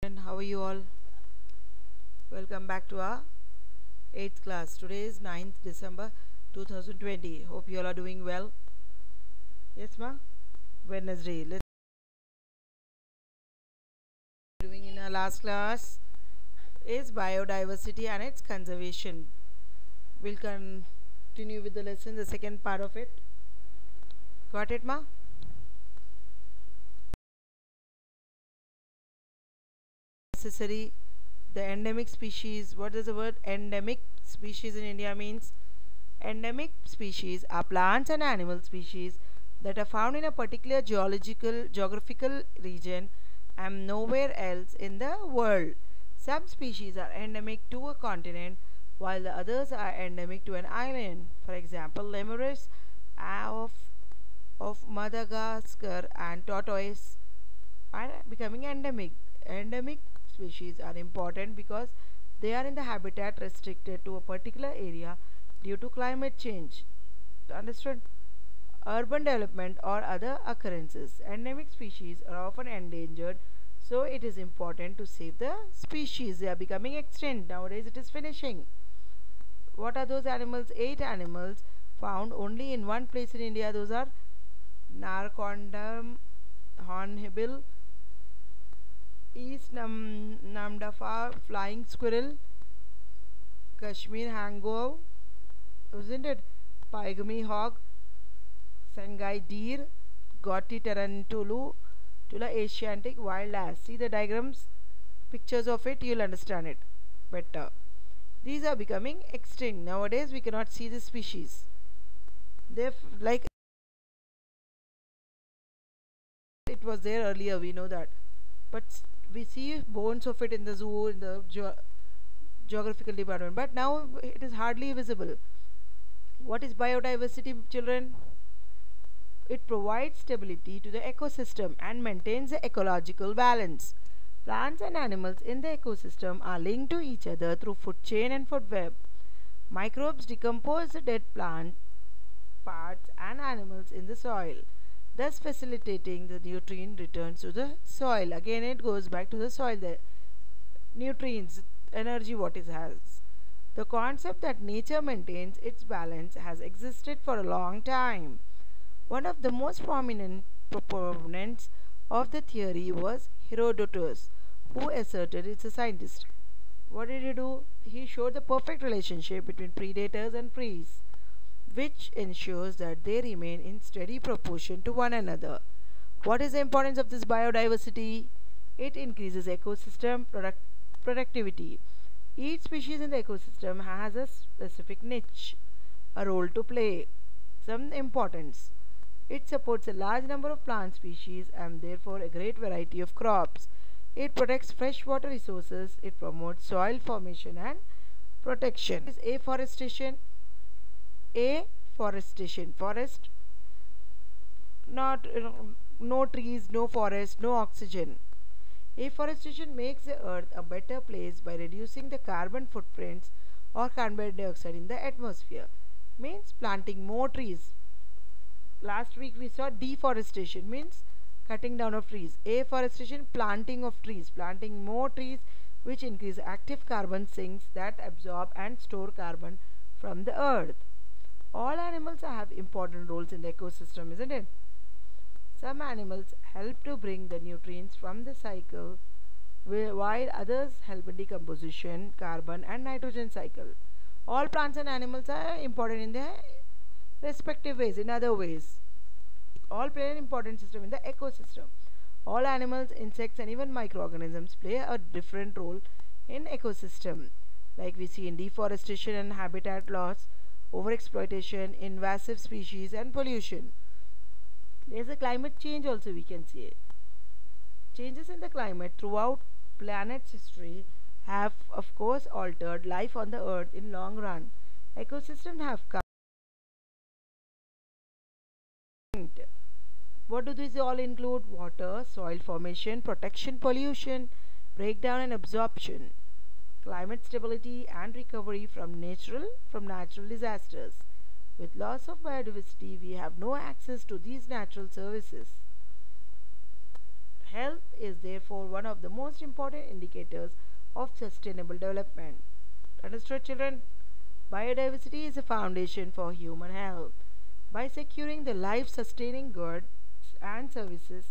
And how are you all? Welcome back to our 8th class. Today is 9th December 2020. Hope you all are doing well. Yes, ma? Wednesday. Let's doing in our last class is biodiversity and its conservation. We'll continue with the lesson, the second part of it. Got it, ma? Necessary. The endemic species. What does the word endemic species in India means? Endemic species are plants and animal species that are found in a particular geographical region and nowhere else in the world. Some species are endemic to a continent while the others are endemic to an island. For example, lemurs of Madagascar and tortoise are becoming endemic. Endemic species are important because they are in the habitat restricted to a particular area due to climate change. Understood? Urban development or other occurrences. Endemic species are often endangered, so it is important to save the species. They are becoming extinct. Nowadays it is finishing. What are those animals? 8 animals found only in one place in India. Those are Narcondam hornbill, East Namdapha flying squirrel, Kashmir hangover, isn't it? Pygmy hog, Sangai deer, Gotti tarantulu, Tula Asiatic wild ass. See the diagrams, pictures of it, you'll understand it better. These are becoming extinct. Nowadays we cannot see this species. They've like it was there earlier, we know that. But we see bones of it in the zoo, in the geographical department. But now it is hardly visible. What is biodiversity, children? It provides stability to the ecosystem and maintains the ecological balance. Plants and animals in the ecosystem are linked to each other through food chain and food web. Microbes decompose the dead plant parts and animals in the soil, thus facilitating the nutrient returns to the soil. Again it goes back to the soil, the nutrients, energy what it has. The concept that nature maintains its balance has existed for a long time. One of the most prominent proponents of the theory was Herodotus, who asserted it's a scientist. What did he do? He showed the perfect relationship between predators and prey, which ensures that they remain in steady proportion to one another. What is the importance of this biodiversity? It increases ecosystem productivity. Each species in the ecosystem has a specific niche, a role to play, some importance. It supports a large number of plant species and therefore a great variety of crops. It protects freshwater resources. It promotes soil formation and protection. Is afforestation. Afforestation. Forest. Not no trees, no forest, no oxygen. Afforestation makes the earth a better place by reducing the carbon footprints or carbon dioxide in the atmosphere. Means planting more trees. Last week we saw deforestation, means cutting down of trees. Afforestation, planting of trees, planting more trees, which increase active carbon sinks that absorb and store carbon from the earth. All animals have important roles in the ecosystem, isn't it? Some animals help to bring the nutrients from the cycle, while others help in decomposition, carbon and nitrogen cycle. All plants and animals are important in their respective ways, in other ways. All play an important system in the ecosystem. All animals, insects and even microorganisms play a different role in ecosystem. Like we see in deforestation and habitat loss, overexploitation, invasive species and pollution. There is a climate change also, we can see. Changes in the climate throughout planet's history have of course altered life on the earth in long run. Ecosystems have come. What do these all include? Water, soil formation, protection, pollution, breakdown and absorption, climate stability and recovery from natural disasters. With loss of biodiversity, we have no access to these natural services. Health is therefore one of the most important indicators of sustainable development. Understood, children? Biodiversity is a foundation for human health. By securing the life-sustaining goods and services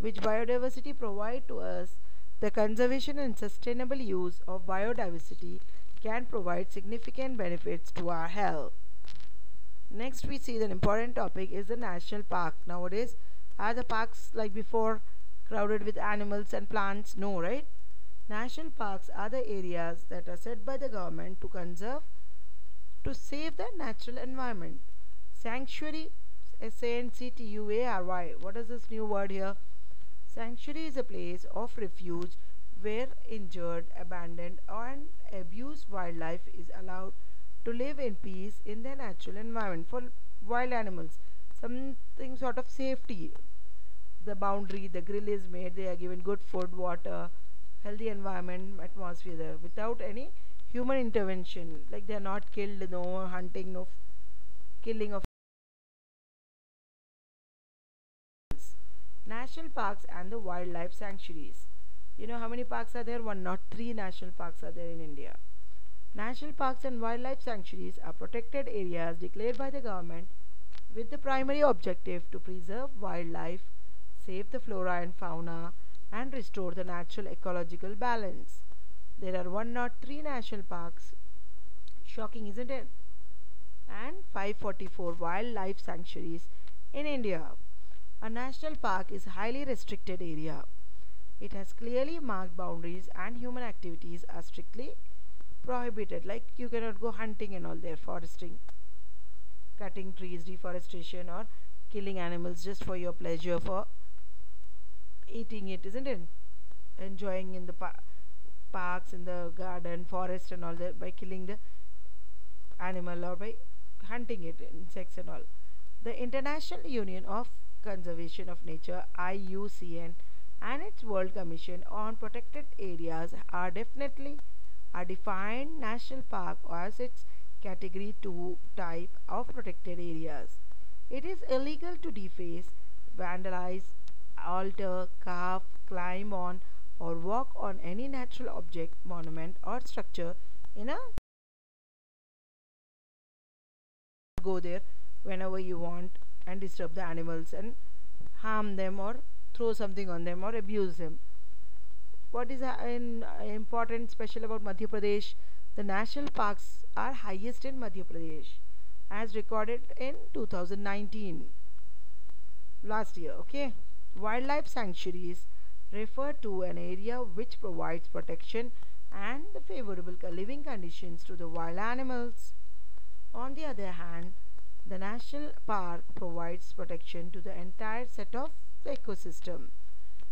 which biodiversity provide to us, the conservation and sustainable use of biodiversity can provide significant benefits to our health. Next, we see the important topic is the national park. Nowadays, are the parks like before crowded with animals and plants? No, right? National parks are the areas that are set by the government to conserve, to save the natural environment. Sanctuary, SANCTUARY. What is this new word here? Sanctuary is a place of refuge where injured, abandoned, and abused wildlife is allowed to live in peace in their natural environment. For wild animals, something sort of safety. The boundary, the grill is made, they are given good food, water, healthy environment, atmosphere there without any human intervention. Like they are not killed, no hunting, no killing of national parks and the wildlife sanctuaries. You know how many parks are there? 103 national parks are there in India. National parks and wildlife sanctuaries are protected areas declared by the government with the primary objective to preserve wildlife, save the flora and fauna, and restore the natural ecological balance. There are 103 national parks. Shocking, isn't it? And 544 wildlife sanctuaries in India. A national park is a highly restricted area. It has clearly marked boundaries and human activities are strictly prohibited. Like you cannot go hunting and all there, foresting, cutting trees, deforestation, or killing animals just for your pleasure, for eating it, isn't it? Enjoying in the parks, in the garden, forest and all that by killing the animal or by hunting it, insects and all. The International Union of Conservation of Nature, IUCN, and its World Commission on Protected Areas are defined national park as its category 2 type of protected areas. It is illegal to deface, vandalize, alter, carve, climb on, or walk on any natural object, monument, or structure in a go there whenever you want and disturb the animals and harm them or throw something on them or abuse them. What is important special about Madhya Pradesh? The national parks are highest in Madhya Pradesh as recorded in 2019, last year. Okay, wildlife sanctuaries refer to an area which provides protection and the favorable living conditions to the wild animals. On the other hand, the national park provides protection to the entire set of the ecosystem,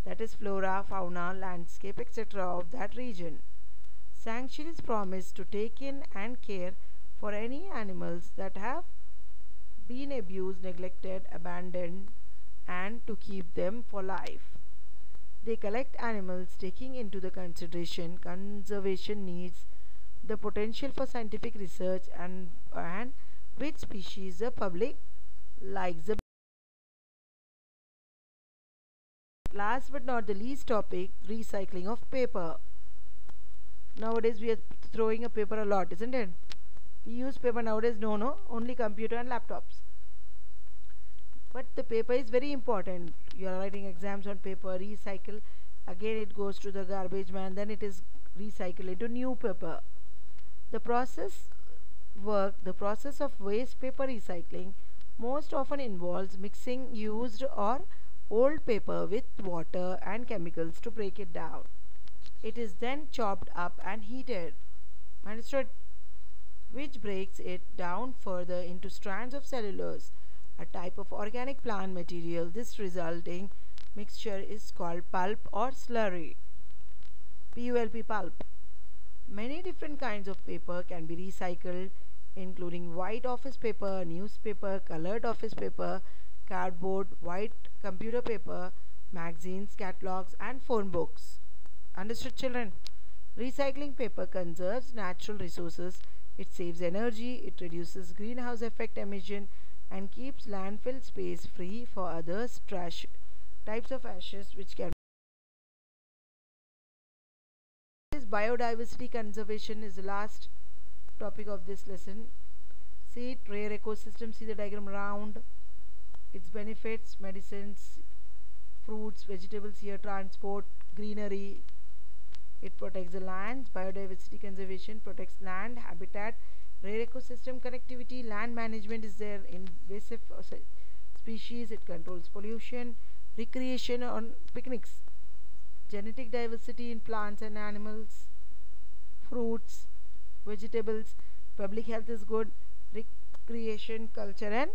that is flora, fauna, landscape, etc. of that region. Sanctuaries promise to take in and care for any animals that have been abused, neglected, abandoned, and to keep them for life. They collect animals taking into the consideration conservation needs, the potential for scientific research, and which species the public likes the. Last but not the least topic, recycling of paper. Nowadays we are throwing a paper a lot, isn't it? We use paper nowadays, no, only computer and laptops. But the paper is very important. You are writing exams on paper, recycle. Again it goes to the garbage man, then it is recycled into new paper. The process of waste paper recycling most often involves mixing used or old paper with water and chemicals to break it down. It is then chopped up and heated, understood, which breaks it down further into strands of cellulose, a type of organic plant material. This resulting mixture is called pulp or slurry. PULP, pulp. Many different kinds of paper can be recycled, including white office paper, newspaper, colored office paper, cardboard, white computer paper, magazines, catalogs, and phone books. Understood, children? Recycling paper conserves natural resources, it saves energy, it reduces greenhouse effect emission, and keeps landfill space free for other trash types of ashes which can biodiversity conservation is the last topic of this lesson. See it, rare ecosystem, see the diagram round, its benefits, medicines, fruits, vegetables here, transport, greenery. It protects the land. Biodiversity conservation protects land, habitat, rare ecosystem connectivity, land management is there, invasive species, it controls pollution, recreation on picnics, genetic diversity in plants and animals, fruits, vegetables, public health is good, recreation, culture and